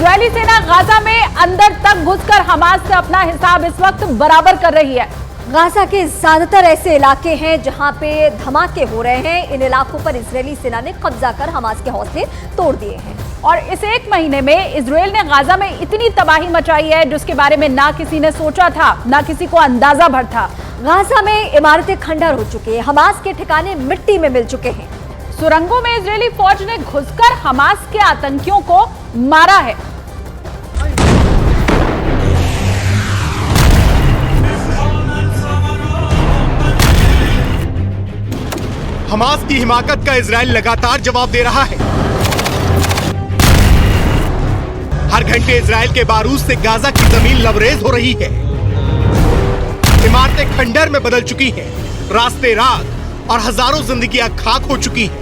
Israeli सेना Gaza में अंदर तक घुसकर हमास से अपना हिसाब इस वक्त बराबर कर रही है। गाजा के ज्यादातर ऐसे इलाके हैं जहां पे धमाके हो रहे हैं। इन इलाकों पर इजरायली सेना ने कब्जा कर हमास के हौसले तोड़ दिए हैं। और इस एक महीने में इजरायल ने गाजा में इतनी तबाही मचाई है जिसके बारे में ना किसी ने सोचा था, ना किसी को अंदाजा भर था। गाजा में इमारतें खंडर हो चुकी हैं, हमास के ठिकाने मिट्टी में मिल चुके हैं। सुरंगों में इजरायली फौज ने घुसकर हमास के आतंकियों को मारा है। हमास की हिमाकत का इजराइल लगातार जवाब दे रहा है। हर घंटे इजराइल के बारूद से गाजा की जमीन लबरेज हो रही है। इमारतें खंडर में बदल चुकी हैं, रास्ते राख और हजारों जिंदगियां खाक हो चुकी हैं।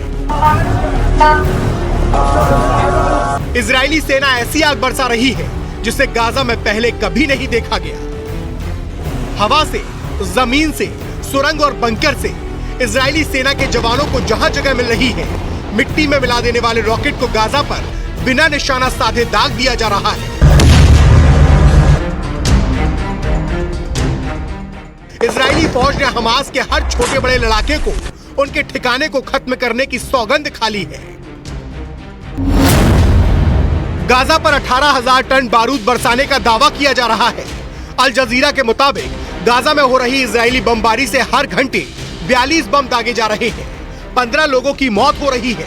इजरायली सेना ऐसी आग बरसा रही है जिसे गाजा में पहले कभी नहीं देखा गया। हवा से, जमीन से, सुरंग और बंकर से इजरायली सेना के जवानों को जहां जगह मिल रही है, मिट्टी में मिला देने वाले रॉकेट को गाजा पर बिना निशाना साधे दाग दिया जा रहा है। इजरायली फौज ने हमास के हर छोटे बड़े लड़ाके को, उनके ठिकाने को खत्म करने की सौगंध खा ली है। गाजा पर 18,000 टन बारूद बरसाने का दावा किया जा रहा है। अल जजीरा के मुताबिक गाजा में हो रही इजरायली बमबारी से हर घंटे 42 बम दागे जा रहे हैं। 15 लोगों की मौत हो रही है,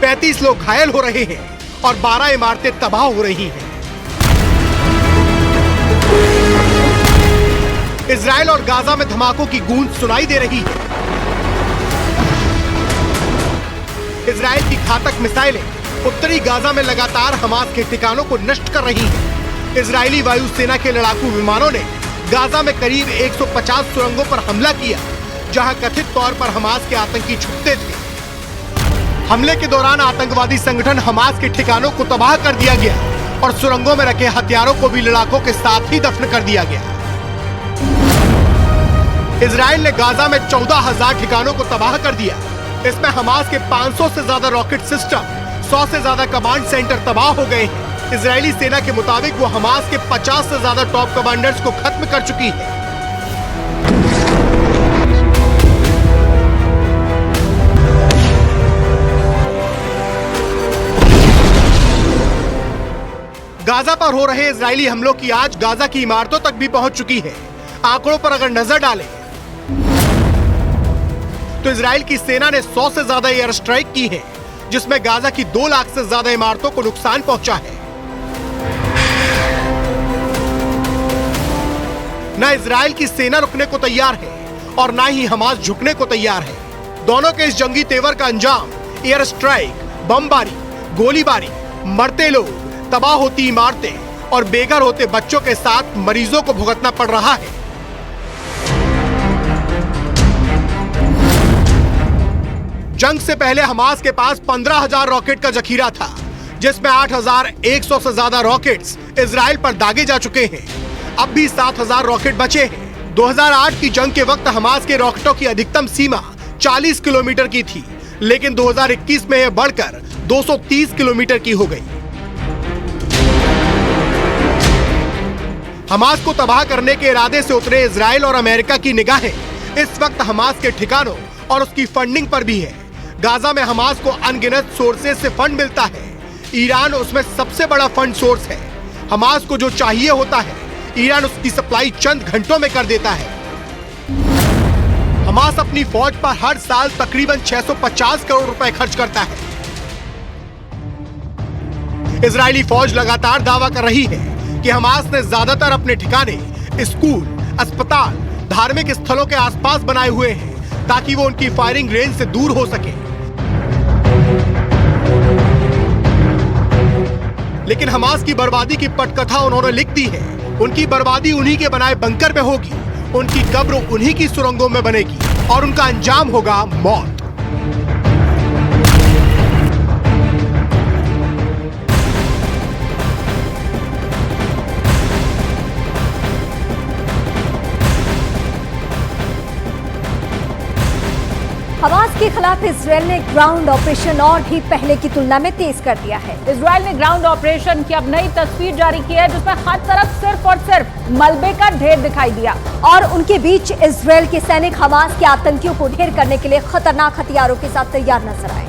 35 लोग घायल हो रहे हैं और 12 इमारतें तबाह हो रही हैं। इजराइल और गाजा में धमाकों की गूंज सुनाई दे रही है। इजराइल की घातक मिसाइलें उत्तरी गाजा में लगातार हमास के ठिकानों को नष्ट कर रही हैं। इजरायली वायुसेना के लड़ाकू विमानों ने गाजा में करीब 150 सुरंगों पर हमला किया, जहां कथित तौर पर हमास के आतंकी छुपते थे। हमले के दौरान आतंकवादी संगठन हमास के ठिकानों को तबाह कर दिया गया और सुरंगों में रखे हथियारों को भी लड़ाकों के साथ ही दफन कर दिया गया। इजराइल ने गाजा में 14,000 ठिकानों को तबाह कर दिया। इसमें हमास के 500 से ज्यादा रॉकेट सिस्टम, 100 से ज्यादा कमांड सेंटर तबाह हो गए हैं। इजरायली सेना के मुताबिक वो हमास के 50 से ज्यादा टॉप कमांडर्स को खत्म कर चुकी है। गाजा पर हो रहे इजरायली हमलों की आज गाजा की इमारतों तक भी पहुंच चुकी है। आंकड़ों पर अगर नजर डालें तो इजराइल की सेना ने 100 से ज्यादा एयर स्ट्राइक की है, जिसमें गाजा की 2 लाख से ज्यादा इमारतों को नुकसान पहुंचा है। न इजराइल की सेना रुकने को तैयार है और न ही हमास झुकने को तैयार है। दोनों के इस जंगी तेवर का अंजाम एयर स्ट्राइक, बमबारी, गोलीबारी, मरते लोग, तबाह होती इमारतें और बेघर होते बच्चों के साथ मरीजों को भुगतना पड़ रहा है। जंग से पहले हमास के पास 15,000 रॉकेट का जखीरा था, जिसमें 8,100 से ज्यादा रॉकेट्स इजराइल पर दागे जा चुके हैं। अब भी 7,000 रॉकेट बचे हैं। 2008 की जंग के वक्त हमास के रॉकेटों की अधिकतम सीमा 40 किलोमीटर की थी, लेकिन 2021 में यह बढ़कर 230 किलोमीटर की हो गई। हमास को तबाह करने के इरादे से उतरे इजराइल और अमेरिका की निगाहें इस वक्त हमास के ठिकानों और उसकी फंडिंग पर भी है। गाजा में हमास को अनगिनत सोर्सेज से फंड मिलता है। ईरान उसमें सबसे बड़ा फंड सोर्स है। हमास को जो चाहिए होता है, ईरान उसकी सप्लाई चंद घंटों में कर देता है। हमास अपनी फौज पर हर साल तकरीबन 650 करोड़ रुपए खर्च करता है। इजरायली फौज लगातार दावा कर रही है कि हमास ने ज्यादातर अपने ठिकाने स्कूल, अस्पताल, धार्मिक स्थलों के आसपास बनाए हुए हैं ताकि वो उनकी फायरिंग रेंज से दूर हो सके। लेकिन हमास की बर्बादी की पटकथा उन्होंने लिख दी है। उनकी बर्बादी उन्हीं के बनाए बंकर में होगी, उनकी कब्र उन्हीं की सुरंगों में बनेगी और उनका अंजाम होगा मौत। हमास की खिलाफ इसराइल ने ग्राउंड ऑपरेशन और भी पहले की तुलना में तेज कर दिया है। इजराइल ने ग्राउंड ऑपरेशन की अब नई तस्वीर जारी की है, जिसमें हर तरफ सिर्फ और सिर्फ मलबे का ढेर दिखाई दिया और उनके बीच इसराइल के सैनिक हमास के आतंकियों को ढेर करने के लिए खतरनाक हथियारों के साथ तैयार नजर आए।